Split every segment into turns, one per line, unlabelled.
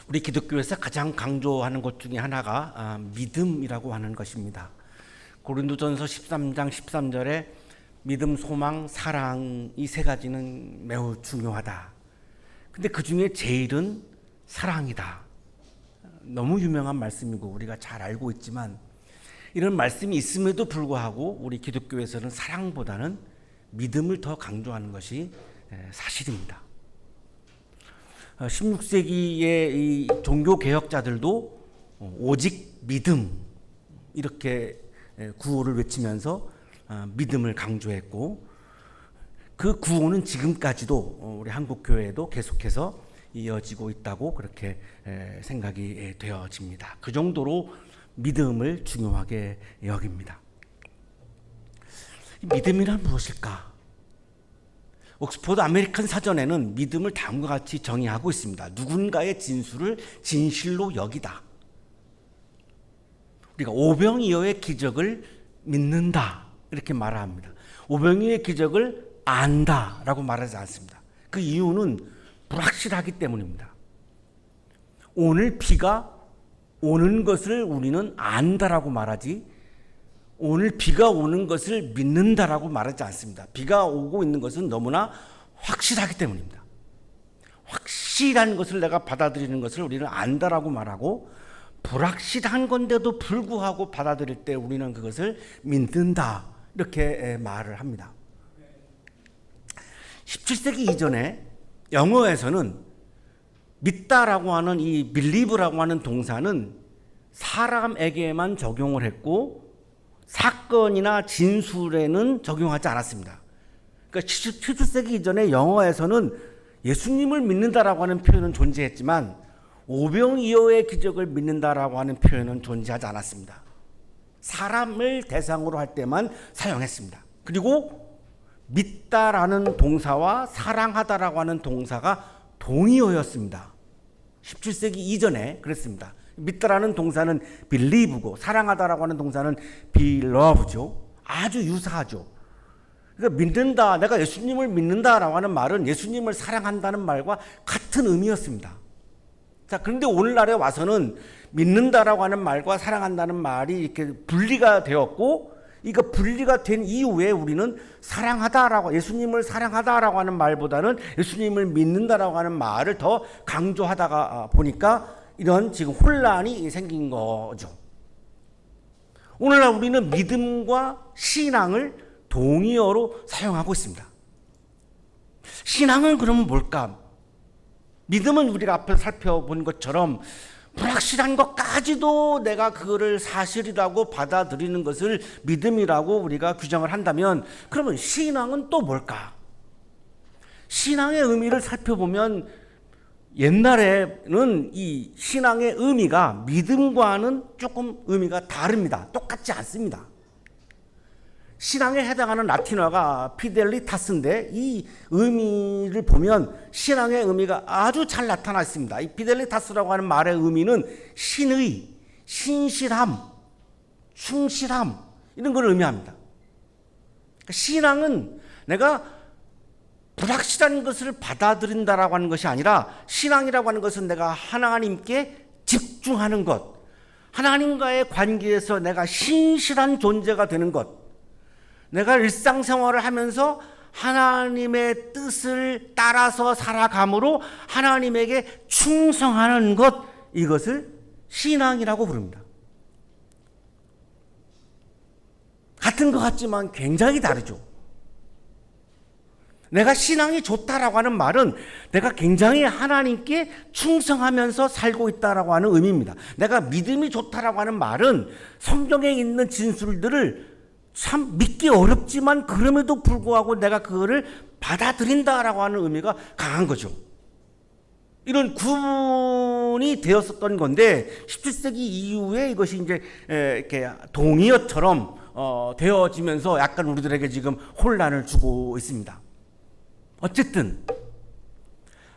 우리 기독교에서 가장 강조하는 것 중에 하나가 믿음이라고 하는 것입니다. 고린도전서 13장 13절에 믿음, 소망, 사랑 이 세 가지는 매우 중요하다. 근데 그 중에 제일은 사랑이다. 너무 유명한 말씀이고 우리가 잘 알고 있지만 이런 말씀이 있음에도 불구하고 우리 기독교에서는 사랑보다는 믿음을 더 강조하는 것이 사실입니다. 16세기의 이 종교 개혁자들도 오직 믿음 이렇게 구호를 외치면서 믿음을 강조했고 그 구호는 지금까지도 우리 한국 교회에도 계속해서 이어지고 있다고 그렇게 생각이 되어집니다. 그 정도로 믿음을 중요하게 여깁니다. 믿음이란 무엇일까? 옥스퍼드 아메리칸 사전에는 믿음을 다음과 같이 정의하고 있습니다. 누군가의 진술을 진실로 여기다. 우리가 오병이어의 기적을 믿는다 이렇게 말합니다. 오병이어의 기적을 안다라고 말하지 않습니다. 그 이유는 불확실하기 때문입니다. 오늘 비가 오는 것을 우리는 안다라고 말하지 오늘 비가 오는 것을 믿는다라고 말하지 않습니다. 비가 오고 있는 것은 너무나 확실하기 때문입니다. 확실한 것을 내가 받아들이는 것을 우리는 안다라고 말하고 불확실한 건데도 불구하고 받아들일 때 우리는 그것을 믿는다 이렇게 말을 합니다. 17세기 이전에 영어에서는 믿다라고 하는 이 believe라고 하는 동사는 사람에게만 적용을 했고 사건이나 진술에는 적용하지 않았습니다. 그러니까 17세기 이전에 영어에서는 예수님을 믿는다라고 하는 표현은 존재했지만 오병이어의 기적을 믿는다라고 하는 표현은 존재하지 않았습니다. 사람을 대상으로 할 때만 사용했습니다. 그리고 믿다라는 동사와 사랑하다라고 하는 동사가 동의어였습니다. 17세기 이전에 그랬습니다. 믿다라는 동사는 believe고 사랑하다라고 하는 동사는 belove죠. 아주 유사하죠. 그러니까 믿는다, 내가 예수님을 믿는다라고 하는 말은 예수님을 사랑한다는 말과 같은 의미였습니다. 자, 그런데 오늘날에 와서는 믿는다라고 하는 말과 사랑한다는 말이 이렇게 분리가 되었고 이거 분리가 된 이후에 우리는 사랑하다라고 예수님을 사랑하다라고 하는 말보다는 예수님을 믿는다라고 하는 말을 더 강조하다가 보니까 이런 지금 혼란이 생긴 거죠. 오늘날 우리는 믿음과 신앙을 동의어로 사용하고 있습니다. 신앙은 그러면 뭘까? 믿음은 우리가 앞에 살펴본 것처럼 불확실한 것까지도 내가 그거를 사실이라고 받아들이는 것을 믿음이라고 우리가 규정을 한다면 그러면 신앙은 또 뭘까? 신앙의 의미를 살펴보면 옛날에는 이 신앙의 의미가 믿음과는 조금 의미가 다릅니다. 똑같지 않습니다. 신앙에 해당하는 라틴어가 피델리타스인데 이 의미를 보면 신앙의 의미가 아주 잘 나타나 있습니다. 이 피델리타스라고 하는 말의 의미는 신의, 신실함, 충실함 이런 걸 의미합니다. 그러니까 신앙은 내가 불확실한 것을 받아들인다라고 하는 것이 아니라 신앙이라고 하는 것은 내가 하나님께 집중하는 것, 하나님과의 관계에서 내가 신실한 존재가 되는 것, 내가 일상생활을 하면서 하나님의 뜻을 따라서 살아감으로 하나님에게 충성하는 것, 이것을 신앙이라고 부릅니다. 같은 것 같지만 굉장히 다르죠. 내가 신앙이 좋다라고 하는 말은 내가 굉장히 하나님께 충성하면서 살고 있다라고 하는 의미입니다. 내가 믿음이 좋다라고 하는 말은 성경에 있는 진술들을 참 믿기 어렵지만 그럼에도 불구하고 내가 그거를 받아들인다라고 하는 의미가 강한 거죠. 이런 구분이 되었었던 건데 17세기 이후에 이것이 이제 이렇게 동의어처럼 되어지면서 약간 우리들에게 지금 혼란을 주고 있습니다. 어쨌든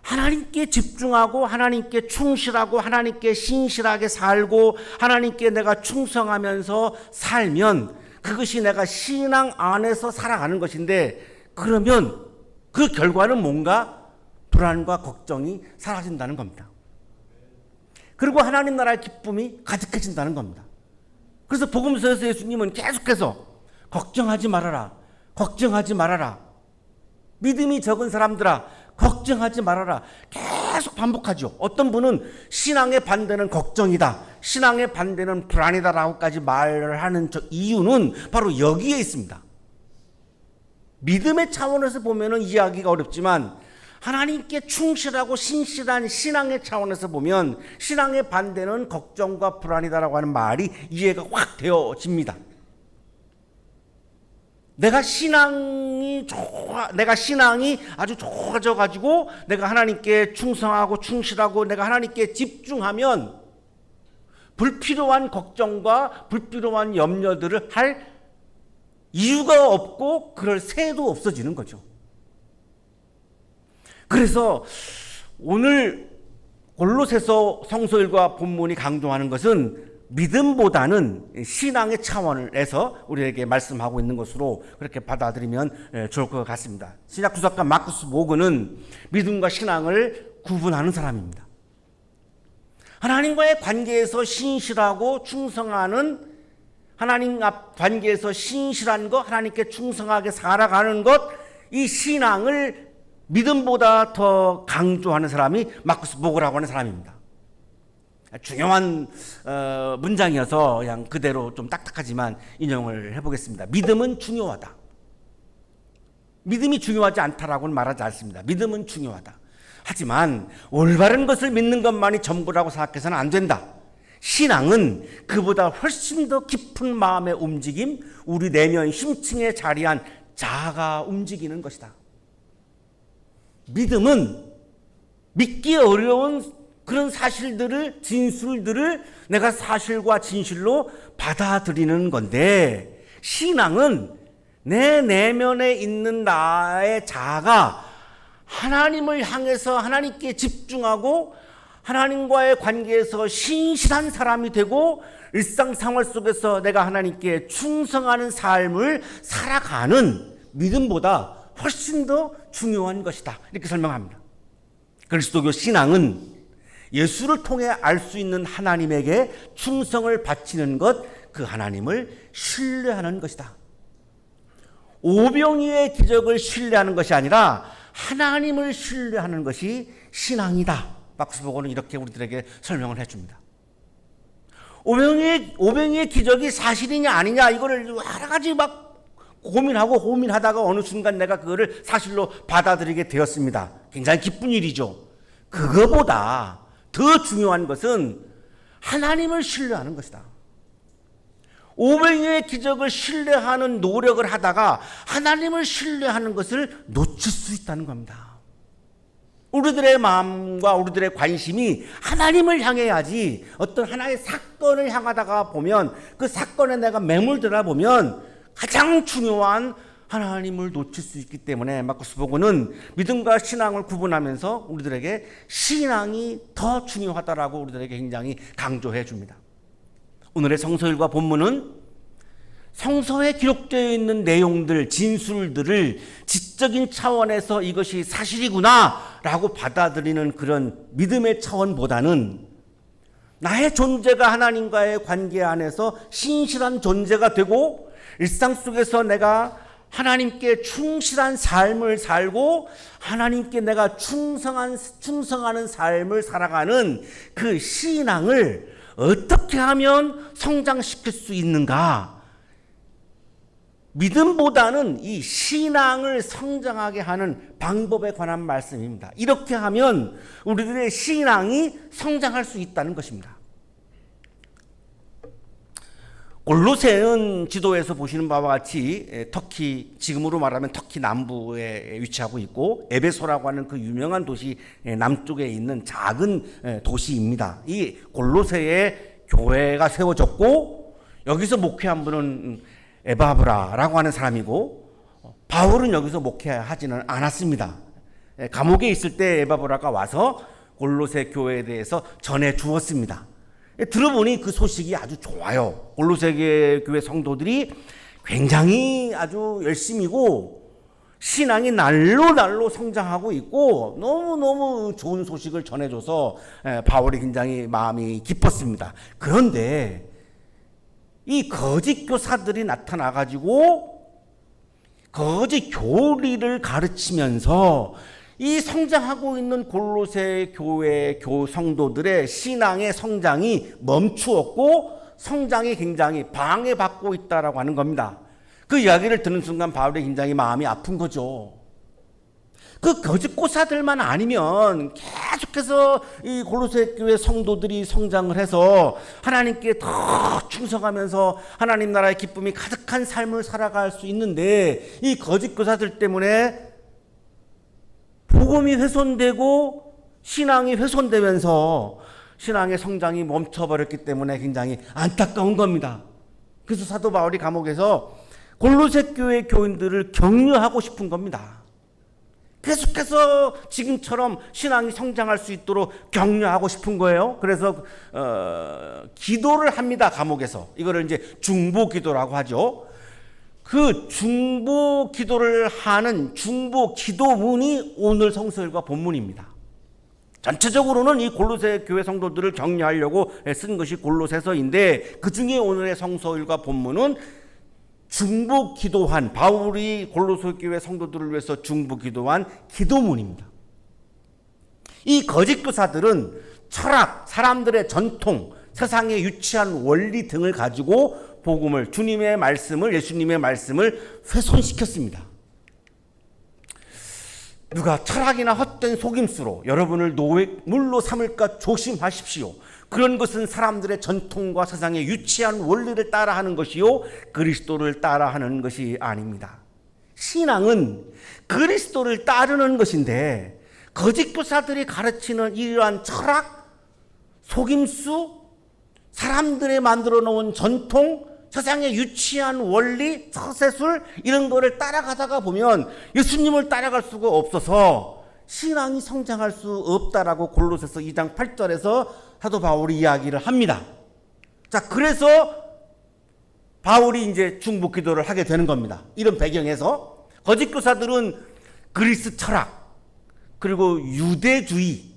하나님께 집중하고 하나님께 충실하고 하나님께 신실하게 살고 하나님께 내가 충성하면서 살면 그것이 내가 신앙 안에서 살아가는 것인데 그러면 그 결과는 뭔가 불안과 걱정이 사라진다는 겁니다. 그리고 하나님 나라의 기쁨이 가득해진다는 겁니다. 그래서 복음서에서 예수님은 계속해서 걱정하지 말아라, 걱정하지 말아라, 믿음이 적은 사람들아 걱정하지 말아라 계속 반복하죠. 어떤 분은 신앙의 반대는 걱정이다, 신앙의 반대는 불안이다라고까지 말을 하는 저 이유는 바로 여기에 있습니다. 믿음의 차원에서 보면은 이해하기가 어렵지만 하나님께 충실하고 신실한 신앙의 차원에서 보면 신앙의 반대는 걱정과 불안이다라고 하는 말이 이해가 확 되어집니다. 내가 신앙이 아주 좋아져 가지고 내가 하나님께 충성하고 충실하고 내가 하나님께 집중하면 불필요한 걱정과 불필요한 염려들을 할 이유가 없고 그럴 새도 없어지는 거죠. 그래서 오늘 골로새서 성서일과 본문이 강조하는 것은 믿음보다는 신앙의 차원에서 우리에게 말씀하고 있는 것으로 그렇게 받아들이면 좋을 것 같습니다. 신약 구사가 마쿠스 모그는 믿음과 신앙을 구분하는 사람입니다. 하나님과의 관계에서 신실하고 충성하는, 하나님 앞 관계에서 신실한 것, 하나님께 충성하게 살아가는 것, 이 신앙을 믿음보다 더 강조하는 사람이 마쿠스 모그라고 하는 사람입니다. 중요한 문장이어서 그냥 그대로 좀 딱딱하지만 인용을 해보겠습니다. 믿음은 중요하다. 믿음이 중요하지 않다라고는 말하지 않습니다. 믿음은 중요하다. 하지만 올바른 것을 믿는 것만이 전부라고 생각해서는 안 된다. 신앙은 그보다 훨씬 더 깊은 마음의 움직임, 우리 내면 심층에 자리한 자아가 움직이는 것이다. 믿음은 믿기 어려운 그런 사실들을, 진술들을 내가 사실과 진실로 받아들이는 건데, 신앙은 내 내면에 있는 나의 자아가 하나님을 향해서 하나님께 집중하고 하나님과의 관계에서 신실한 사람이 되고 일상생활 속에서 내가 하나님께 충성하는 삶을 살아가는 믿음보다 훨씬 더 중요한 것이다, 이렇게 설명합니다. 그리스도교 신앙은 예수를 통해 알 수 있는 하나님에게 충성을 바치는 것, 그 하나님을 신뢰하는 것이다. 오병이의 기적을 신뢰하는 것이 아니라 하나님을 신뢰하는 것이 신앙이다. 마쿠스보고는 이렇게 우리들에게 설명을 해줍니다. 오병이의 기적이 사실이냐 아니냐 이거를 여러 가지 막 고민하다가 어느 순간 내가 그거를 사실로 받아들이게 되었습니다. 굉장히 기쁜 일이죠. 그거보다 더 중요한 것은 하나님을 신뢰하는 것이다. 오병이의 기적을 신뢰하는 노력을 하다가 하나님을 신뢰하는 것을 놓칠 수 있다는 겁니다. 우리들의 마음과 우리들의 관심이 하나님을 향해야지, 어떤 하나의 사건을 향하다가 보면 그 사건에 내가 매몰되다 보면 가장 중요한 하나님을 놓칠 수 있기 때문에 마쿠스보고는 믿음과 신앙을 구분하면서 우리들에게 신앙이 더 중요하다라고 우리들에게 굉장히 강조해 줍니다. 오늘의 성서일과 본문은 성서에 기록되어 있는 내용들, 진술들을 지적인 차원에서 이것이 사실이구나 라고 받아들이는 그런 믿음의 차원보다는 나의 존재가 하나님과의 관계 안에서 신실한 존재가 되고 일상 속에서 내가 하나님께 충실한 삶을 살고 하나님께 내가 충성하는 삶을 살아가는 그 신앙을 어떻게 하면 성장시킬 수 있는가? 믿음보다는 이 신앙을 성장하게 하는 방법에 관한 말씀입니다. 이렇게 하면 우리들의 신앙이 성장할 수 있다는 것입니다. 골로새는 지도에서 보시는 바와 같이 터키, 지금으로 말하면 터키 남부에 위치하고 있고 에베소라고 하는 그 유명한 도시 남쪽에 있는 작은 도시입니다. 이 골로새에 교회가 세워졌고 여기서 목회한 분은 에바브라라고 하는 사람이고 바울은 여기서 목회하지는 않았습니다. 감옥에 있을 때 에바브라가 와서 골로새 교회에 대해서 전해 주었습니다. 들어보니 그 소식이 아주 좋아요. 골로새 교회 성도들이 굉장히 아주 열심이고 신앙이 날로 성장하고 있고 너무너무 좋은 소식을 전해줘서 바울이 굉장히 마음이 기뻤습니다. 그런데 이 거짓 교사들이 나타나가지고 거짓 교리를 가르치면서 이 성장하고 있는 골로새 교회 성도들의 신앙의 성장이 멈추었고 성장이 굉장히 방해받고 있다라고 하는 겁니다. 그 이야기를 듣는 순간 바울이 굉장히 마음이 아픈 거죠. 그 거짓 교사들만 아니면 계속해서 이 골로새 교회 성도들이 성장을 해서 하나님께 더 충성하면서 하나님 나라의 기쁨이 가득한 삶을 살아갈 수 있는데 이 거짓 교사들 때문에 복음이 훼손되고 신앙이 훼손되면서 신앙의 성장이 멈춰버렸기 때문에 굉장히 안타까운 겁니다. 그래서 사도 바울이 감옥에서 골로새 교회 교인들을 격려하고 싶은 겁니다. 계속해서 지금처럼 신앙이 성장할 수 있도록 격려하고 싶은 거예요. 그래서 기도를 합니다. 감옥에서. 이거를 이제 중보 기도라고 하죠. 그 중보 기도를 하는 중보 기도문이 오늘 성서일과 본문입니다. 전체적으로는 이 골로새 교회 성도들을 격려하려고 쓴 것이 골로새서인데 그 중에 오늘의 성서일과 본문은 중보 기도한 바울이 골로새 교회 성도들을 위해서 중보 기도한 기도문입니다. 이 거짓 교사들은 철학, 사람들의 전통, 세상의 유치한 원리 등을 가지고 복음을, 주님의 말씀을, 예수님의 말씀을 훼손시켰습니다. 누가 철학이나 헛된 속임수로 여러분을 노예물로 삼을까 조심하십시오. 그런 것은 사람들의 전통과 세상의 유치한 원리를 따라하는 것이요 그리스도를 따라하는 것이 아닙니다. 신앙은 그리스도를 따르는 것인데 거짓 교사들이 가르치는 이러한 철학, 속임수, 사람들이 만들어 놓은 전통, 세상의 유치한 원리, 서세술 이런 거를 따라가다가 보면 예수님을 따라갈 수가 없어서 신앙이 성장할 수 없다라고 골로새서 2장 8절에서 사도 바울이 이야기를 합니다. 자, 그래서 바울이 이제 중보 기도를 하게 되는 겁니다. 이런 배경에서 거짓 교사들은 그리스 철학 그리고 유대주의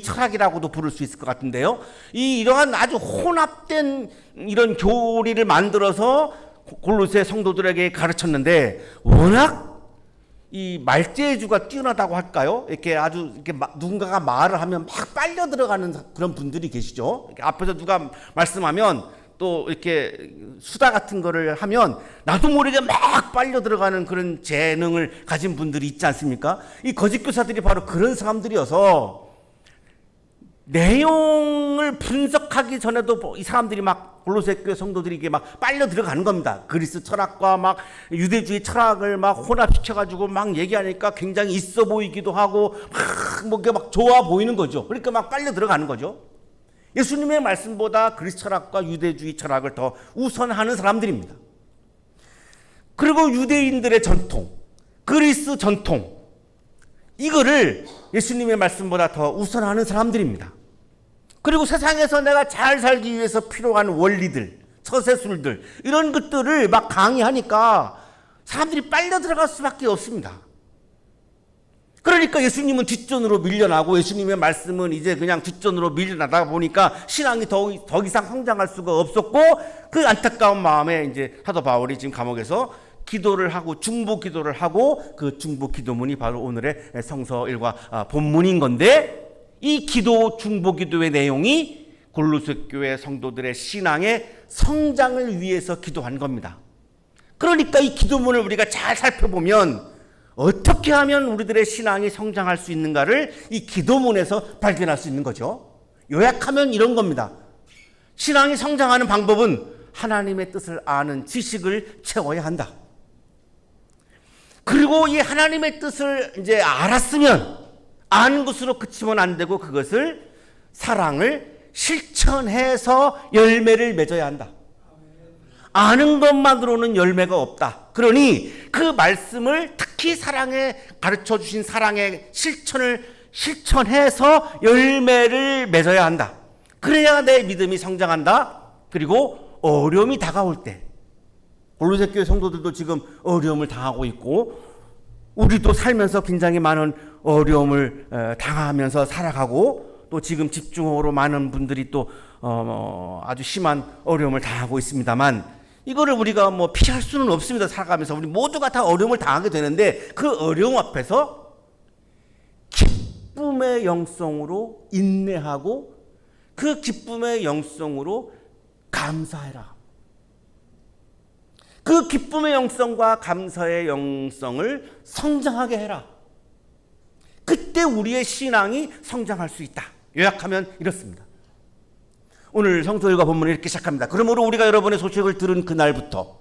철학이라고도 부를 수 있을 것 같은데요. 이러한 아주 혼합된 이런 교리를 만들어서 골로새 성도들에게 가르쳤는데 워낙 이 말재주가 뛰어나다고 할까요? 이렇게 아주 이렇게 누군가가 말을 하면 막 빨려 들어가는 그런 분들이 계시죠. 이렇게 앞에서 누가 말씀하면 또 이렇게 수다 같은 거를 하면 나도 모르게 막 빨려 들어가는 그런 재능을 가진 분들이 있지 않습니까? 이 거짓 교사들이 바로 그런 사람들이어서 내용을 분석하기 전에도 이 사람들이 막 골로새 교회 성도들이 이게 막 빨려 들어가는 겁니다. 그리스 철학과 막 유대주의 철학을 막 혼합시켜가지고 막 얘기하니까 굉장히 있어 보이기도 하고 막 좋아 보이는 거죠. 그러니까 막 빨려 들어가는 거죠. 예수님의 말씀보다 그리스 철학과 유대주의 철학을 더 우선하는 사람들입니다. 그리고 유대인들의 전통, 그리스 전통, 이거를 예수님의 말씀보다 더 우선하는 사람들입니다. 그리고 세상에서 내가 잘 살기 위해서 필요한 원리들, 처세술들 이런 것들을 막 강의하니까 사람들이 빨려 들어갈 수밖에 없습니다. 그러니까 예수님은 뒷전으로 밀려나고 예수님의 말씀은 이제 그냥 뒷전으로 밀려나다 보니까 신앙이 더 이상 성장할 수가 없었고 그 안타까운 마음에 이제 사도 바울이 지금 감옥에서 기도를 하고 중보 기도를 하고 그 중보 기도문이 바로 오늘의 성서 1과 본문인 건데 이 기도 중보 기도의 내용이 골로새 교회 성도들의 신앙의 성장을 위해서 기도한 겁니다. 그러니까 이 기도문을 우리가 잘 살펴보면 어떻게 하면 우리들의 신앙이 성장할 수 있는가를 이 기도문에서 발견할 수 있는 거죠. 요약하면 이런 겁니다. 신앙이 성장하는 방법은 하나님의 뜻을 아는 지식을 채워야 한다. 그리고 이 하나님의 뜻을 이제 알았으면 아는 것으로 그치면 안 되고 그것을 사랑을 실천해서 열매를 맺어야 한다. 아는 것만으로는 열매가 없다. 그러니 그 말씀을 특히 사랑에 가르쳐 주신 사랑의 실천을 실천해서 열매를 맺어야 한다. 그래야 내 믿음이 성장한다. 그리고 어려움이 다가올 때 골로새 교회 성도들도 지금 어려움을 당하고 있고 우리도 살면서 굉장히 많은 어려움을 당하면서 살아가고, 또 지금 집중호우로 많은 분들이 또 아주 심한 어려움을 당하고 있습니다만, 이거를 우리가 뭐 피할 수는 없습니다. 살아가면서 우리 모두가 다 어려움을 당하게 되는데, 그 어려움 앞에서 기쁨의 영성으로 인내하고 그 기쁨의 영성으로 감사해라. 그 기쁨의 영성과 감사의 영성을 성장하게 해라. 그때 우리의 신앙이 성장할 수 있다. 요약하면 이렇습니다. 오늘 성서일과 본문을 이렇게 시작합니다. 그러므로 우리가 여러분의 소식을 들은 그날부터,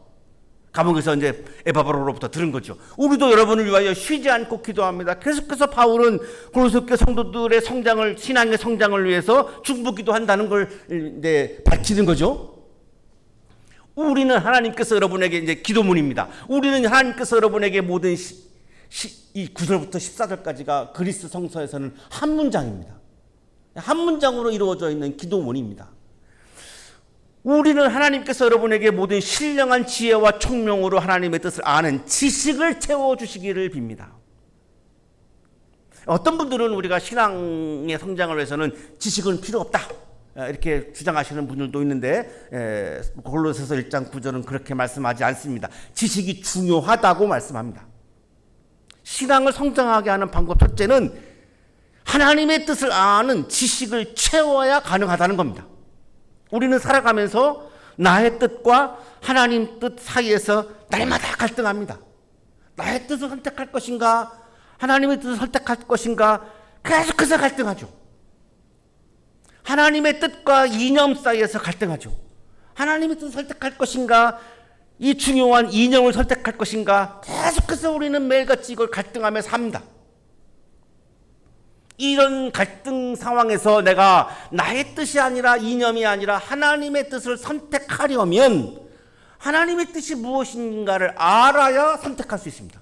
감옥에서 이제 에바브로로부터 들은 거죠. 우리도 여러분을 위하여 쉬지 않고 기도합니다. 계속해서 바울은 고린도 교회 성도들의 성장을, 신앙의 성장을 위해서 중보 기도한다는 걸 이제 밝히는 거죠. 우리는 하나님께서 여러분에게 이제 기도문입니다. 우리는 하나님께서 여러분에게 모든 이 9절부터 14절까지가 그리스 성서에서는 한 문장입니다. 한 문장으로 이루어져 있는 기도문입니다. 우리는 하나님께서 여러분에게 모든 신령한 지혜와 총명으로 하나님의 뜻을 아는 지식을 채워주시기를 빕니다. 어떤 분들은 우리가 신앙의 성장을 위해서는 지식은 필요 없다, 이렇게 주장하시는 분들도 있는데, 골로새서 1장 9절은 그렇게 말씀하지 않습니다. 지식이 중요하다고 말씀합니다. 신앙을 성장하게 하는 방법 첫째는 하나님의 뜻을 아는 지식을 채워야 가능하다는 겁니다. 우리는 살아가면서 나의 뜻과 하나님 뜻 사이에서 날마다 갈등합니다. 나의 뜻을 선택할 것인가, 하나님의 뜻을 선택할 것인가, 계속해서 갈등하죠. 하나님의 뜻과 이념 사이에서 갈등하죠. 하나님의 뜻을 선택할 것인가, 이 중요한 이념을 선택할 것인가, 계속해서 우리는 매일같이 이걸 갈등하며 삽니다. 이런 갈등 상황에서 내가 나의 뜻이 아니라, 이념이 아니라 하나님의 뜻을 선택하려면 하나님의 뜻이 무엇인가를 알아야 선택할 수 있습니다.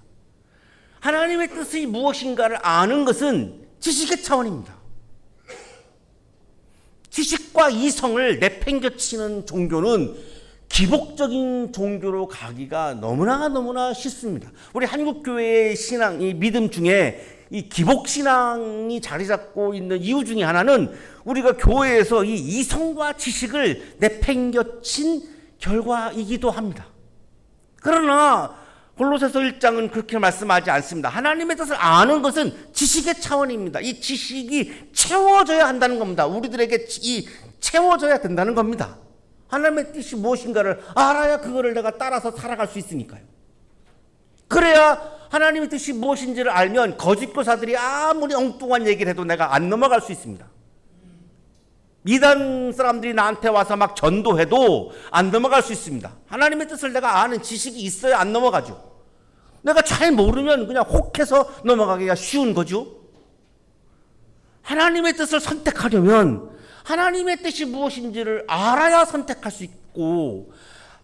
하나님의 뜻이 무엇인가를 아는 것은 지식의 차원입니다. 지식과 이성을 내팽겨치는 종교는 기복적인 종교로 가기가 너무나 쉽습니다. 우리 한국교회의 신앙, 이 믿음 중에 이 기복신앙이 자리 잡고 있는 이유 중에 하나는 우리가 교회에서 이 이성과 지식을 내팽겨친 결과이기도 합니다. 그러나 골로새서 1장은 그렇게 말씀하지 않습니다. 하나님의 뜻을 아는 것은 지식의 차원입니다. 이 지식이 채워져야 한다는 겁니다. 우리들에게 채워져야 된다는 겁니다. 하나님의 뜻이 무엇인가를 알아야 그거를 내가 따라서 살아갈 수 있으니까요. 그래야 하나님의 뜻이 무엇인지를 알면 거짓 교사들이 아무리 엉뚱한 얘기를 해도 내가 안 넘어갈 수 있습니다. 이단 사람들이 나한테 와서 막 전도해도 안 넘어갈 수 있습니다. 하나님의 뜻을 내가 아는 지식이 있어야 안 넘어가죠. 내가 잘 모르면 그냥 혹해서 넘어가기가 쉬운 거죠. 하나님의 뜻을 선택하려면 하나님의 뜻이 무엇인지를 알아야 선택할 수 있고,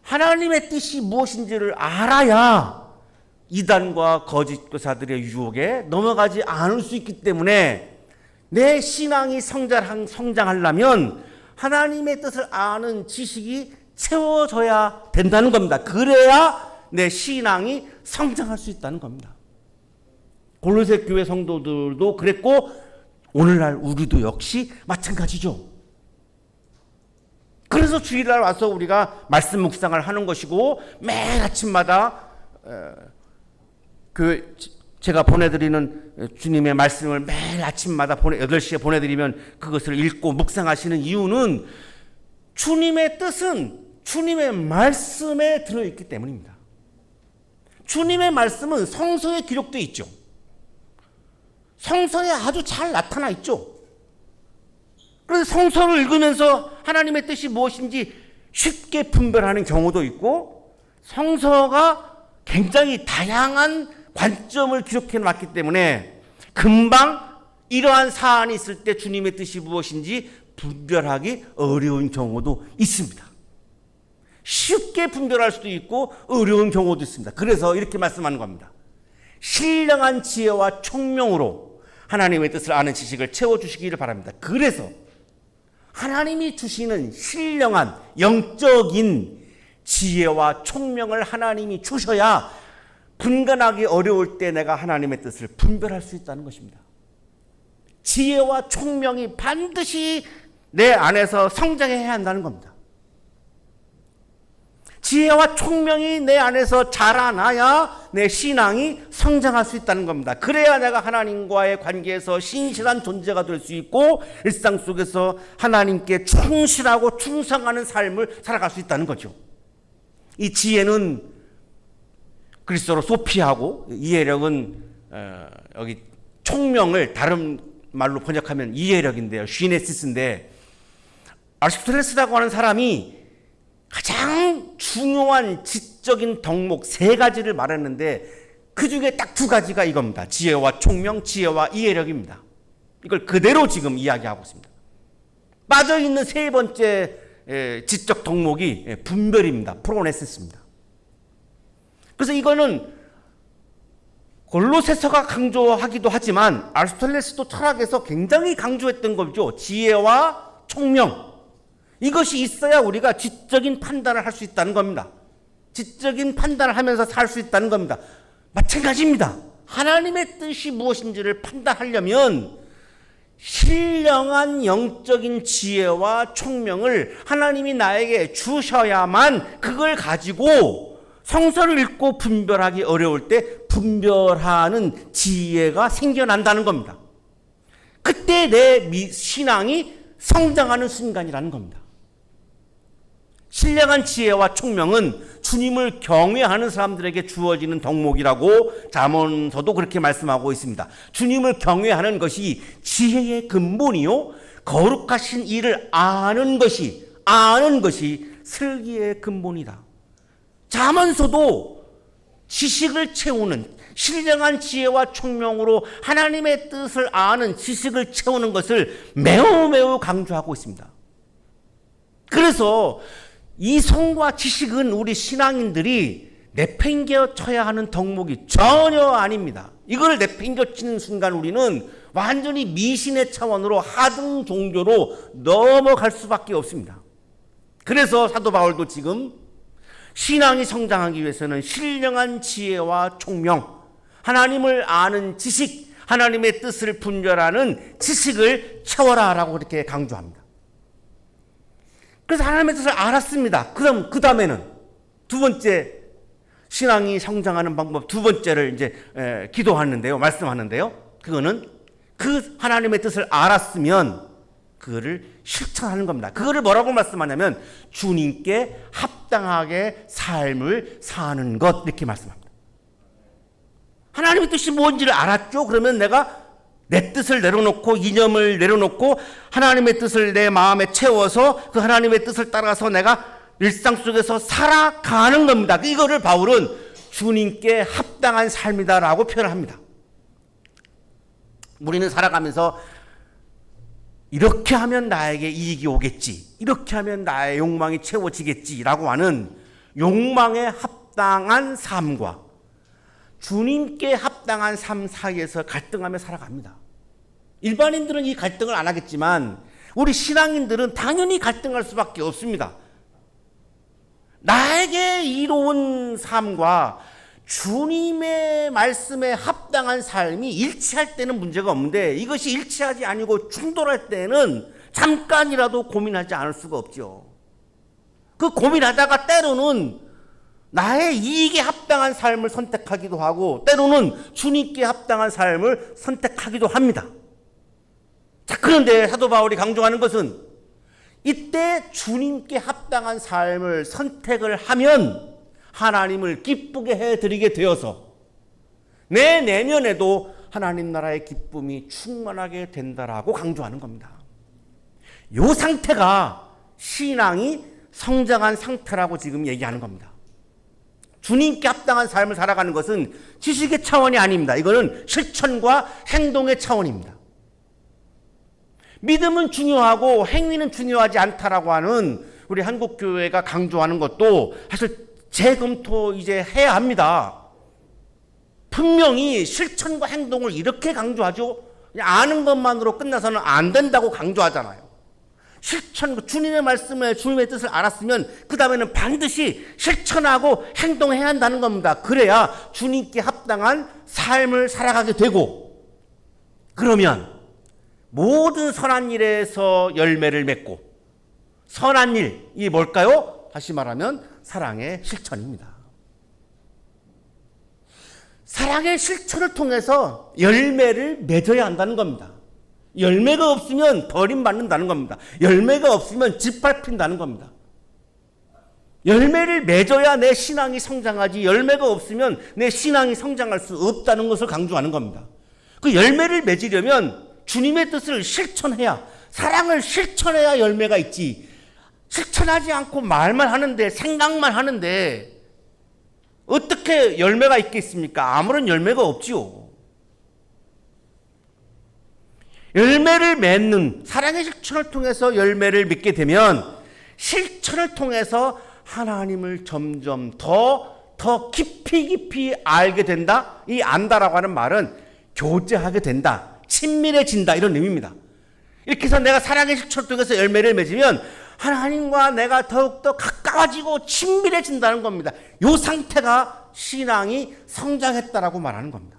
하나님의 뜻이 무엇인지를 알아야 이단과 거짓 교사들의 유혹에 넘어가지 않을 수 있기 때문에 내 신앙이 성장하려면 하나님의 뜻을 아는 지식이 채워져야 된다는 겁니다. 그래야 내 신앙이 성장할 수 있다는 겁니다. 골로새 교회 성도들도 그랬고 오늘날 우리도 역시 마찬가지죠. 그래서 주일날 와서 우리가 말씀 묵상을 하는 것이고, 매일 아침마다 제가 보내드리는 주님의 말씀을 매일 아침마다 8시에 보내드리면 그것을 읽고 묵상하시는 이유는 주님의 뜻은 주님의 말씀에 들어있기 때문입니다. 주님의 말씀은 성서에 기록되어 있죠. 성서에 아주 잘 나타나 있죠. 그래서 성서를 읽으면서 하나님의 뜻이 무엇인지 쉽게 분별하는 경우도 있고, 성서가 굉장히 다양한 관점을 기록해 놨기 때문에 금방 이러한 사안이 있을 때 주님의 뜻이 무엇인지 분별하기 어려운 경우도 있습니다. 쉽게 분별할 수도 있고 어려운 경우도 있습니다. 그래서 이렇게 말씀하는 겁니다. 신령한 지혜와 총명으로 하나님의 뜻을 아는 지식을 채워주시기를 바랍니다. 그래서 하나님이 주시는 신령한 영적인 지혜와 총명을 하나님이 주셔야 분간하기 어려울 때 내가 하나님의 뜻을 분별할 수 있다는 것입니다. 지혜와 총명이 반드시 내 안에서 성장해야 한다는 겁니다. 지혜와 총명이 내 안에서 자라나야 내 신앙이 성장할 수 있다는 겁니다. 그래야 내가 하나님과의 관계에서 신실한 존재가 될 수 있고 일상 속에서 하나님께 충실하고 충성하는 삶을 살아갈 수 있다는 거죠. 이 지혜는 그리스도로 소피하고 이해력은 여기 총명을 다른 말로 번역하면 이해력인데요. 쥐네시스인데 아리스토텔레스라고 하는 사람이 가장 중요한 지적인 덕목 세 가지를 말했는데 그 중에 딱 두 가지가 이겁니다. 지혜와 총명, 지혜와 이해력입니다. 이걸 그대로 지금 이야기하고 있습니다. 빠져있는 세 번째 지적 덕목이 분별입니다. 프로네시스입니다. 그래서 이거는 골로새서가 강조하기도 하지만 아리스토텔레스도 철학에서 굉장히 강조했던 거죠. 지혜와 총명. 이것이 있어야 우리가 지적인 판단을 할 수 있다는 겁니다. 지적인 판단을 하면서 살 수 있다는 겁니다. 마찬가지입니다. 하나님의 뜻이 무엇인지를 판단하려면 신령한 영적인 지혜와 총명을 하나님이 나에게 주셔야만 그걸 가지고 성서를 읽고 분별하기 어려울 때 분별하는 지혜가 생겨난다는 겁니다. 그때 내 신앙이 성장하는 순간이라는 겁니다. 신령한 지혜와 총명은 주님을 경외하는 사람들에게 주어지는 덕목이라고 잠언서도 그렇게 말씀하고 있습니다. 주님을 경외하는 것이 지혜의 근본이요 거룩하신 이를 아는 것이 슬기의 근본이다. 잠언서도 지식을 채우는 신령한 지혜와 총명으로 하나님의 뜻을 아는 지식을 채우는 것을 매우 강조하고 있습니다. 그래서 이성과 지식은 우리 신앙인들이 내팽개쳐야 하는 덕목이 전혀 아닙니다. 이걸 내팽개치는 순간 우리는 완전히 미신의 차원으로 하등 종교로 넘어갈 수밖에 없습니다. 그래서 사도 바울도 지금 신앙이 성장하기 위해서는 신령한 지혜와 총명, 하나님을 아는 지식, 하나님의 뜻을 분별하는 지식을 채워라라고 그렇게 강조합니다. 그래서 하나님의 뜻을 알았습니다. 그럼 그 다음에는 두 번째 신앙이 성장하는 방법 두 번째를 이제 기도하는데요, 말씀하는데요. 그거는 그 하나님의 뜻을 알았으면 그거를 실천하는 겁니다. 그거를 뭐라고 말씀하냐면 주님께 합당하게 삶을 사는 것 이렇게 말씀합니다. 하나님의 뜻이 뭔지를 알았죠? 그러면 내가 내 뜻을 내려놓고 이념을 내려놓고 하나님의 뜻을 내 마음에 채워서 그 하나님의 뜻을 따라서 내가 일상 속에서 살아가는 겁니다. 이거를 바울은 주님께 합당한 삶이다라고 표현합니다. 우리는 살아가면서 이렇게 하면 나에게 이익이 오겠지, 이렇게 하면 나의 욕망이 채워지겠지라고 하는 욕망에 합당한 삶과 주님께 합당한 삶 사이에서 갈등하며 살아갑니다. 일반인들은 이 갈등을 안 하겠지만 우리 신앙인들은 당연히 갈등할 수밖에 없습니다. 나에게 이로운 삶과 주님의 말씀에 합당한 삶이 일치할 때는 문제가 없는데 이것이 일치하지 아니고 충돌할 때는 잠깐이라도 고민하지 않을 수가 없죠. 그 고민하다가 때로는 나의 이익에 합당한 삶을 선택하기도 하고 때로는 주님께 합당한 삶을 선택하기도 합니다. 자, 그런데 사도 바울이 강조하는 것은 이때 주님께 합당한 삶을 선택을 하면 하나님을 기쁘게 해드리게 되어서 내 내면에도 하나님 나라의 기쁨이 충만하게 된다라고 강조하는 겁니다. 이 상태가 신앙이 성장한 상태라고 지금 얘기하는 겁니다. 주님께 합당한 삶을 살아가는 것은 지식의 차원이 아닙니다. 이거는 실천과 행동의 차원입니다. 믿음은 중요하고 행위는 중요하지 않다라고 하는 우리 한국교회가 강조하는 것도 사실 재검토 이제 해야 합니다. 분명히 실천과 행동을 이렇게 강조하죠. 그냥 아는 것만으로 끝나서는 안 된다고 강조하잖아요. 실천, 주님의 말씀을, 주님의 뜻을 알았으면 그 다음에는 반드시 실천하고 행동해야 한다는 겁니다. 그래야 주님께 합당한 삶을 살아가게 되고, 그러면 모든 선한 일에서 열매를 맺고, 선한 일이 뭘까요? 다시 말하면 사랑의 실천입니다. 사랑의 실천을 통해서 열매를 맺어야 한다는 겁니다. 열매가 없으면 버림받는다는 겁니다. 열매가 없으면 짓밟힌다는 겁니다. 열매를 맺어야 내 신앙이 성장하지, 열매가 없으면 내 신앙이 성장할 수 없다는 것을 강조하는 겁니다. 그 열매를 맺으려면 주님의 뜻을 실천해야, 사랑을 실천해야 열매가 있지, 실천하지 않고 말만 하는데, 생각만 하는데 어떻게 열매가 있겠습니까? 아무런 열매가 없지요. 열매를 맺는, 사랑의 실천을 통해서 열매를 맺게 되면 실천을 통해서 하나님을 점점 더 깊이 알게 된다. 이 안다라고 하는 말은 교제하게 된다, 친밀해진다, 이런 의미입니다. 이렇게 해서 내가 사랑의 실천을 통해서 열매를 맺으면 하나님과 내가 더욱더 가까워지고 친밀해진다는 겁니다. 이 상태가 신앙이 성장했다라고 말하는 겁니다.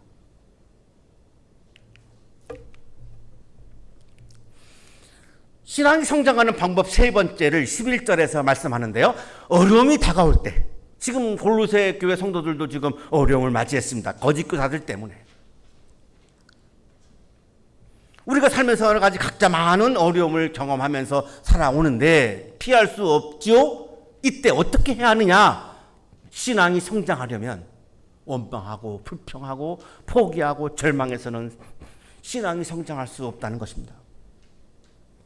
신앙이 성장하는 방법 세 번째를 11절에서 말씀하는데요. 어려움이 다가올 때, 지금 골로새 교회 성도들도 지금 어려움을 맞이했습니다. 거짓 교사들 때문에. 우리가 살면서 여러 가지 각자 많은 어려움을 경험하면서 살아오는데 피할 수 없지요? 이때 어떻게 해야 하느냐? 신앙이 성장하려면 원망하고 불평하고 포기하고 절망해서는 신앙이 성장할 수 없다는 것입니다.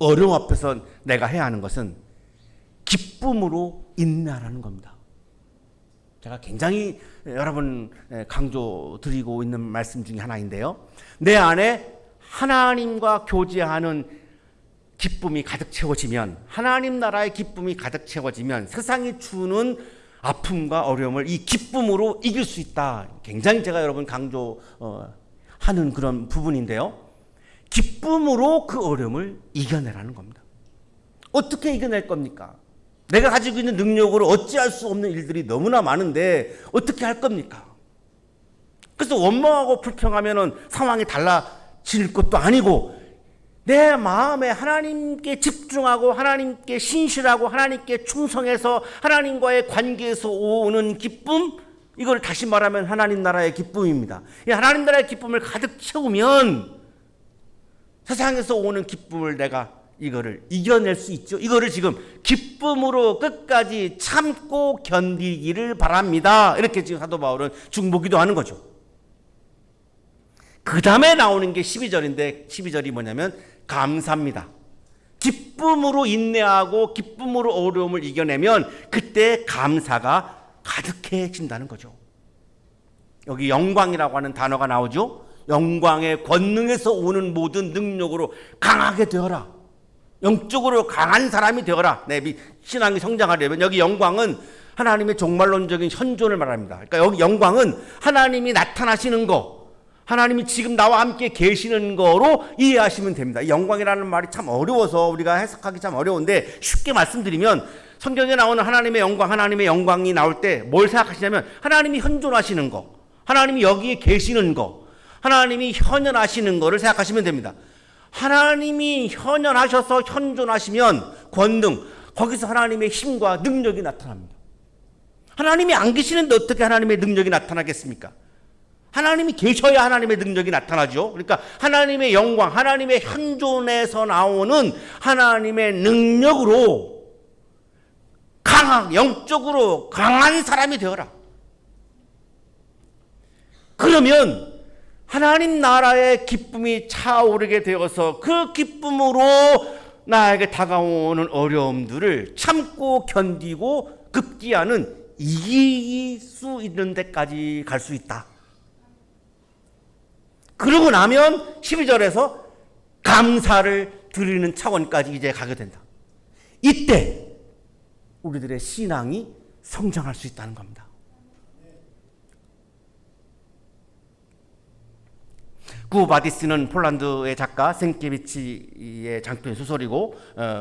어려움 앞에서 내가 해야 하는 것은 기쁨으로 인내하라는 겁니다. 제가 굉장히 여러분 강조드리고 있는 말씀 중에 하나인데요. 내 안에 하나님과 교제하는 기쁨이 가득 채워지면, 하나님 나라의 기쁨이 가득 채워지면 세상이 주는 아픔과 어려움을 이 기쁨으로 이길 수 있다. 굉장히 제가 여러분 강조하는 그런 부분인데요. 기쁨으로 그 어려움을 이겨내라는 겁니다. 어떻게 이겨낼 겁니까? 내가 가지고 있는 능력으로 어찌할 수 없는 일들이 너무나 많은데 어떻게 할 겁니까? 그래서 원망하고 불평하면 상황이 달라질 것도 아니고, 내 마음에 하나님께 집중하고 하나님께 신실하고 하나님께 충성해서 하나님과의 관계에서 오는 기쁨, 이걸 다시 말하면 하나님 나라의 기쁨입니다. 이 하나님 나라의 기쁨을 가득 채우면 세상에서 오는 기쁨을 내가 이거를 이겨낼 수 있죠. 이거를 지금 기쁨으로 끝까지 참고 견디기를 바랍니다. 이렇게 지금 사도 바울은 중보기도 하는 거죠. 그 다음에 나오는 게 12절인데 12절이 뭐냐면 감사입니다. 기쁨으로 인내하고 기쁨으로 어려움을 이겨내면 그때 감사가 가득해진다는 거죠. 여기 영광이라고 하는 단어가 나오죠. 영광의 권능에서 오는 모든 능력으로 강하게 되어라. 영적으로 강한 사람이 되어라. 내 신앙이 성장하려면, 여기 영광은 하나님의 종말론적인 현존을 말합니다. 그러니까 여기 영광은 하나님이 나타나시는 거, 하나님이 지금 나와 함께 계시는 거로 이해하시면 됩니다. 영광이라는 말이 참 어려워서 우리가 해석하기 참 어려운데, 쉽게 말씀드리면 성경에 나오는 하나님의 영광이 나올 때 뭘 생각하시냐면 하나님이 현존하시는 거, 하나님이 여기에 계시는 거, 하나님이 현현하시는 거를 생각하시면 됩니다. 하나님이 현현하셔서 현존하시면 권능, 거기서 하나님의 힘과 능력이 나타납니다. 하나님이 안 계시는데 어떻게 하나님의 능력이 나타나겠습니까? 하나님이 계셔야 하나님의 능력이 나타나죠. 그러니까 하나님의 영광, 하나님의 현존에서 나오는 하나님의 능력으로 영적으로 강한 사람이 되어라. 그러면 하나님 나라의 기쁨이 차오르게 되어서 그 기쁨으로 나에게 다가오는 어려움들을 참고 견디고 급기야는 이길 수 있는 데까지 갈 수 있다. 그러고 나면 12절에서 감사를 드리는 차원까지 이제 가게 된다. 이때 우리들의 신앙이 성장할 수 있다는 겁니다. 구바디스는 폴란드의 작가 생케비치의 장편 소설이고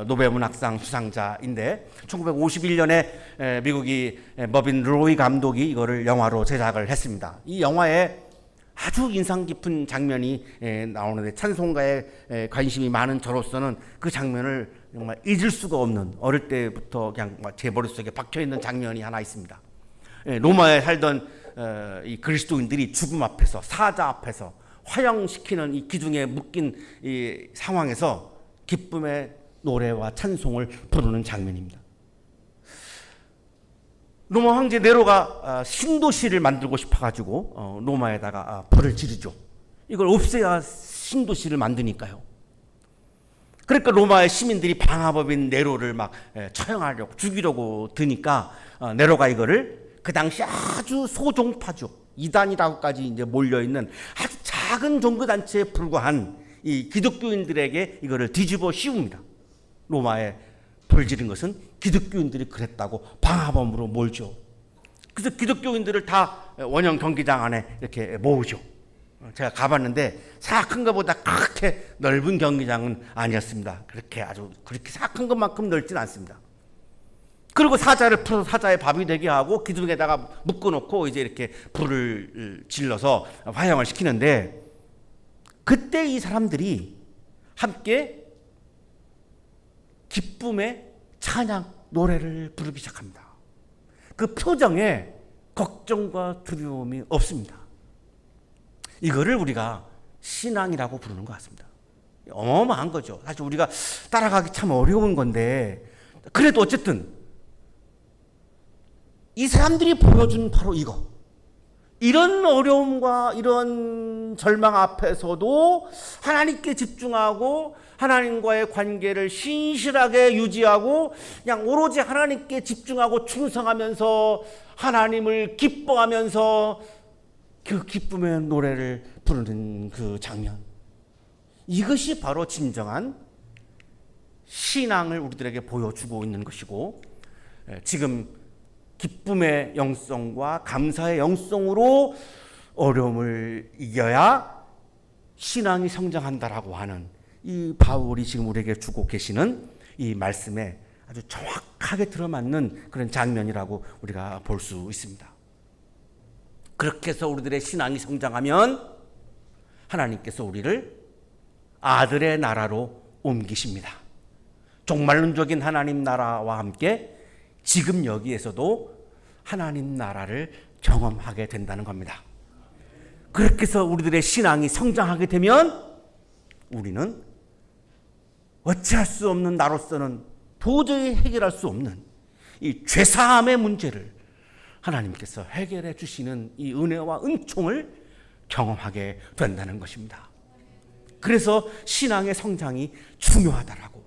노벨문학상 수상자인데 1951년에 미국이 머빈 로이 감독이 이거를 영화로 제작을 했습니다. 이 영화에 아주 인상 깊은 장면이 나오는데 찬송가에 관심이 많은 저로서는 그 장면을 정말 잊을 수가 없는, 어릴 때부터 그냥 제 머릿속에 박혀있는 장면이 하나 있습니다. 로마에 살던 이 그리스도인들이 죽음 앞에서, 사자 앞에서 화형시키는 이 기둥에 묶인 이 상황에서 기쁨의 노래와 찬송을 부르는 장면입니다. 로마 황제 네로가 신도시를 만들고 싶어가지고 로마에다가 불을 지르죠. 이걸 없애야 신도시를 만드니까요. 그러니까 로마의 시민들이 방화법인 네로를 막 처형하려고, 죽이려고 드니까 네로가 이거를 그 당시 아주 소종파죠, 이단이라고까지 이제 몰려있는 아주 작은 종교단체에 불과한 이 기독교인들에게 이거를 뒤집어 씌웁니다. 로마에 불 지른 것은 기독교인들이 그랬다고 방화범으로 몰죠. 그래서 기독교인들을 다 원형 경기장 안에 이렇게 모으죠. 제가 가봤는데 생각한 것보다 그렇게 넓은 경기장은 아니었습니다. 그렇게 생각한 것만큼 넓진 않습니다. 그리고 사자를 풀어서 사자의 밥이 되게 하고 기둥에다가 묶어놓고 이제 이렇게 불을 질러서 화형을 시키는데, 그때 이 사람들이 함께 기쁨의 찬양 노래를 부르기 시작합니다. 그 표정에 걱정과 두려움이 없습니다. 이거를 우리가 신앙이라고 부르는 것 같습니다. 어마어마한 거죠. 사실 우리가 따라가기 참 어려운 건데, 그래도 어쨌든 이 사람들이 보여준 바로 이거, 이런 어려움과 이런 절망 앞에서도 하나님께 집중하고 하나님과의 관계를 신실하게 유지하고 그냥 오로지 하나님께 집중하고 충성하면서 하나님을 기뻐하면서 그 기쁨의 노래를 부르는 그 장면, 이것이 바로 진정한 신앙을 우리들에게 보여주고 있는 것이고, 지금 기쁨의 영성과 감사의 영성으로 어려움을 이겨야 신앙이 성장한다라고 하는 이 바울이 지금 우리에게 주고 계시는 이 말씀에 아주 정확하게 들어맞는 그런 장면이라고 우리가 볼 수 있습니다. 그렇게 해서 우리들의 신앙이 성장하면 하나님께서 우리를 아들의 나라로 옮기십니다. 종말론적인 하나님 나라와 함께 지금 여기에서도 하나님 나라를 경험하게 된다는 겁니다. 그렇게 해서 우리들의 신앙이 성장하게 되면 우리는 어찌할 수 없는, 나로서는 도저히 해결할 수 없는 이 죄사함의 문제를 하나님께서 해결해 주시는 이 은혜와 은총을 경험하게 된다는 것입니다. 그래서 신앙의 성장이 중요하다라고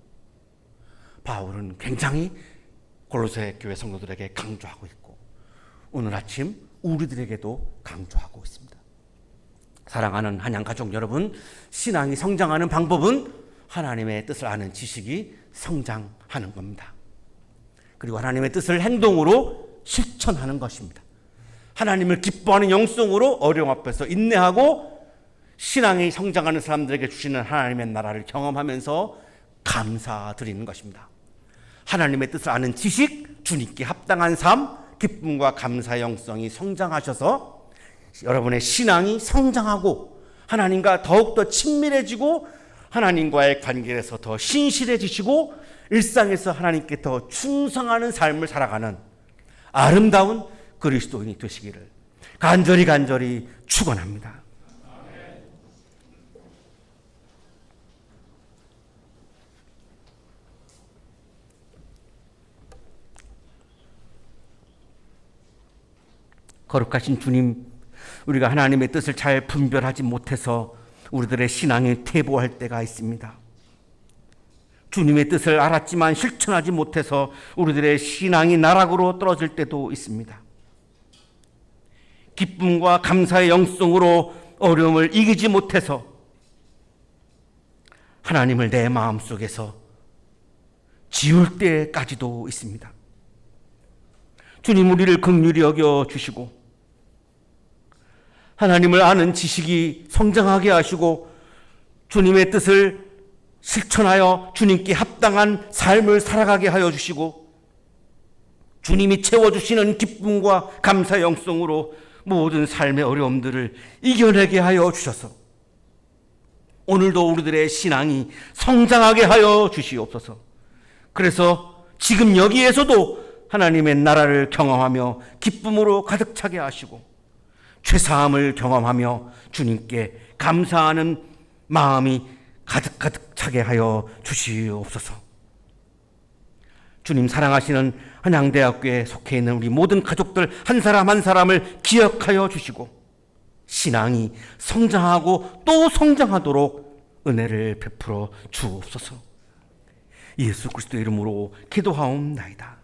바울은 굉장히 골로새 교회 성도들에게 강조하고 있고, 오늘 아침 우리들에게도 강조하고 있습니다. 사랑하는 한양 가족 여러분, 신앙이 성장하는 방법은 하나님의 뜻을 아는 지식이 성장하는 겁니다. 그리고 하나님의 뜻을 행동으로 실천하는 것입니다. 하나님을 기뻐하는 영성으로 어려움 앞에서 인내하고 신앙이 성장하는 사람들에게 주시는 하나님의 나라를 경험하면서 감사드리는 것입니다. 하나님의 뜻을 아는 지식, 주님께 합당한 삶, 기쁨과 감사의 영성이 성장하셔서 여러분의 신앙이 성장하고 하나님과 더욱더 친밀해지고 하나님과의 관계에서 더 신실해지시고 일상에서 하나님께 더 충성하는 삶을 살아가는 아름다운 그리스도인이 되시기를 간절히 축원합니다. 거룩하신 주님, 우리가 하나님의 뜻을 잘 분별하지 못해서 우리들의 신앙이 퇴보할 때가 있습니다. 주님의 뜻을 알았지만 실천하지 못해서 우리들의 신앙이 나락으로 떨어질 때도 있습니다. 기쁨과 감사의 영성으로 어려움을 이기지 못해서 하나님을 내 마음속에서 지울 때까지도 있습니다. 주님, 우리를 긍휼히 여겨 주시고 하나님을 아는 지식이 성장하게 하시고 주님의 뜻을 실천하여 주님께 합당한 삶을 살아가게 하여 주시고 주님이 채워주시는 기쁨과 감사 영성으로 모든 삶의 어려움들을 이겨내게 하여 주셔서 오늘도 우리들의 신앙이 성장하게 하여 주시옵소서. 그래서 지금 여기에서도 하나님의 나라를 경험하며 기쁨으로 가득 차게 하시고 죄사함을 경험하며 주님께 감사하는 마음이 가득 차게 하여 주시옵소서. 주님 사랑하시는 한양대학교에 속해 있는 우리 모든 가족들 한 사람 한 사람을 기억하여 주시고 신앙이 성장하고 또 성장하도록 은혜를 베풀어 주옵소서. 예수 그리스도의 이름으로 기도하옵나이다.